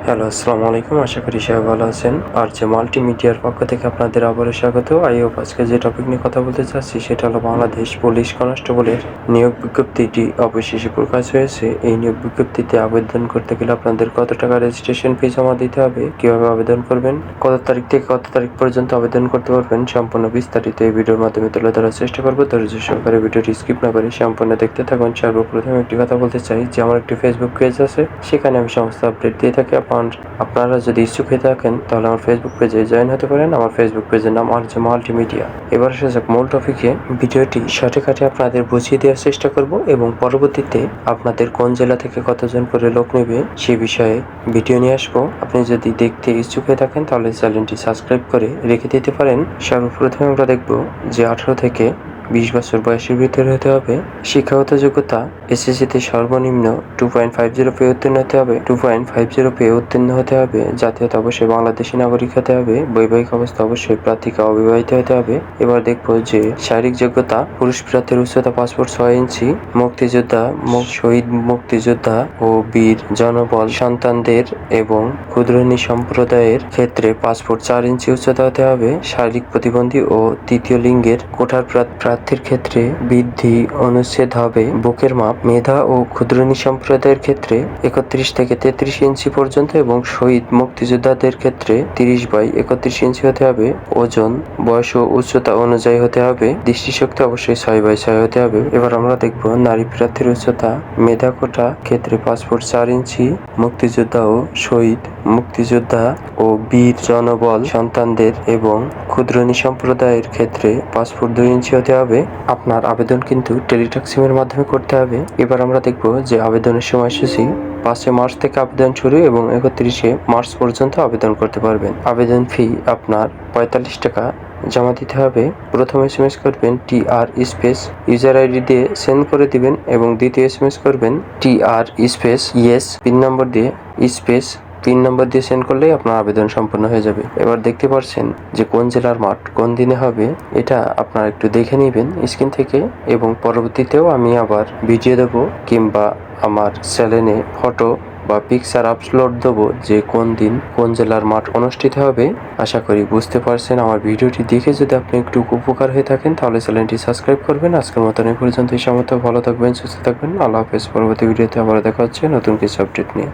Hello, আসসালামু আলাইকুম। আশা করি সবাই ভালো আছেন। আর যে মাল্টিমিডিয়ার পক্ষ থেকে আপনাদের আবারও স্বাগত। আজকে যে টপিক নিয়ে কথা বলতে চাচ্ছি সেটা হলো বাংলাদেশ পুলিশ কনস্টেবলের নিয়োগ বিজ্ঞপ্তিটি অবশেষে প্রকাশ হয়েছে। এই নিয়োগ বিজ্ঞপ্তিতে আবেদন করতে গেলে আপনাদের কত টাকা রেজিস্ট্রেশন ফি জমা দিতে হবে, কিভাবে আবেদন করবেন, কত তারিখ থেকে কত তারিখ পর্যন্ত আবেদন করতে পারবেন, সম্পূর্ণ বিস্তারিত এই ভিডিওর মাধ্যমে তুলে ধরার চেষ্টা করব। ধৈর্য সহকারে ভিডিওটি স্কিপ না করে সম্পূর্ণ দেখতে থাকুন। সর্বপ্রথম একটি কথা বলতে চাই যে আমার একটি ফেসবুক পেজ আছে, সেখানে আমি সমস্ত আপডেট দিয়ে থাকি। আপনারা যদি ইচ্ছুক হয়ে থাকেন তাহলে আমার ফেসবুক পেজে জয়েন হতে পারেন। আমার ফেসবুক পেজের নাম আর যে মাল্টিমিডিয়া। এবার আসা যাক মূল টপিকে। ভিডিওটি শর্টকাটে আপনাদের বুঝিয়ে দেওয়ার চেষ্টা করব এবং পরবর্তীতে আপনাদের কোন জেলা থেকে কতজন করে লোক নেবে সে বিষয়ে ভিডিও নিয়ে আসবো। আপনি যদি দেখতে ইচ্ছুক হয়ে থাকেন তাহলে চ্যানেলটি সাবস্ক্রাইব করে রেখে দিতে পারেন। সর্বপ্রথমে আমরা দেখব যে 18 থেকে 20 বছর বয়সের ভিতরে হতে হবে। শিক্ষাগত যোগ্যতা এসএসসিতে সর্বনিম্ন 2.50 পেয়ে উত্তীর্ণ হতে হবে। 2.50 পেয়ে উত্তীর্ণ হতে হবে। জাতীয়তা অবশ্যই বাংলাদেশি নাগরিক হতে হবে। বৈবাহিক অবস্থা অবশ্যই প্রার্থীকে অবিবাহিত হতে হবে। এবার দেখবো যে শারীরিক যোগ্যতা পুরুষ প্রার্থীর উচ্চতা পাসপোর্ট 6 ইঞ্চি। মুক্তিযোদ্ধা, শহীদ মুক্তিযোদ্ধা ও বীর জনবল সন্তানদের এবং ক্ষুদ্রনী সম্প্রদায়ের ক্ষেত্রে পাসপোর্ট 4 ইঞ্চি উচ্চতা হতে হবে। শারীরিক প্রতিবন্ধী ও তৃতীয় লিঙ্গের কোঠার প্রার্থীর ক্ষেত্রে বৃদ্ধি অনুচ্ছেদ হবে বুকের মাপ। মেধা ও ক্ষুদ্রনী সম্প্রদায়ের ক্ষেত্রে 31 থেকে 33 ইঞ্চি পর্যন্ত এবং শহীদ মুক্তিযোদ্ধাদের ক্ষেত্রে 30/31 ইঞ্চি হতে হবে। ওজন, বয়স ও উচ্চতা অনুযায়ী হতে হবে। দৃষ্টিশক্তি অবশ্যই 6/6 হতে হবে। এবার আমরা দেখব নারী প্রার্থীর উচ্চতা। মেধা কোটা ক্ষেত্রে পাসপোর্ট 4 ইঞ্চি। মুক্তিযোদ্ধা ও শহীদ মুক্তিযোদ্ধা ও বীর জনবল সন্তানদের এবং ক্ষুদ্রনী সম্প্রদায়ের ক্ষেত্রে পাসপোর্ট 2 ইঞ্চি হতে হবে। আপনার আবেদন কিন্তু টেলিটক সিমের মাধ্যমে করতে হবে। এবার আমরা দেখব যে আবেদনের সময়সূচি। 5 মার্চ থেকে আবেদন শুরু এবং 31 মার্চ পর্যন্ত আবেদন করতে পারবেন। আবেদন ফি আপনার 45 টাকা জমা দিতে হবে। প্রথম SMS করবেন TR স্পেস ইউজার আইডি দিয়ে সেন্ড করে দিবেন এবং দ্বিতীয় SMS করবেন TR স্পেস ইয়েস পিন নম্বর দিয়ে সেন্ড করলেই আপনার আবেদন সম্পন্ন হয়ে যাবে। এবার দেখতে পাচ্ছেন যে কোন জেলার মাঠ কোন দিনে হবে, এটা আপনারা একটু দেখে নেবেন স্ক্রিন থেকে এবং পরবর্তীতেও আমি আবার ভিডিও দেবো কিংবা আমার চ্যানেলে ফটো বা পিকচার আপলোড দেবো যে কোন দিন কোন জেলার মাঠ অনুষ্ঠিত হবে। আশা করি বুঝতে পারছেন। আমার ভিডিওটি দেখে যদি আপনি একটু উপকার হয়ে থাকেন তাহলে চ্যানেলটি সাবস্ক্রাইব করবেন। আজকের মতন এই পর্যন্ত। এই সময় ভালো থাকবেন, সুস্থ থাকবেন। আল্লাহ হাফেজ। পরবর্তী ভিডিওতে আবার দেখা হচ্ছে নতুন কিছু আপডেট নিয়ে।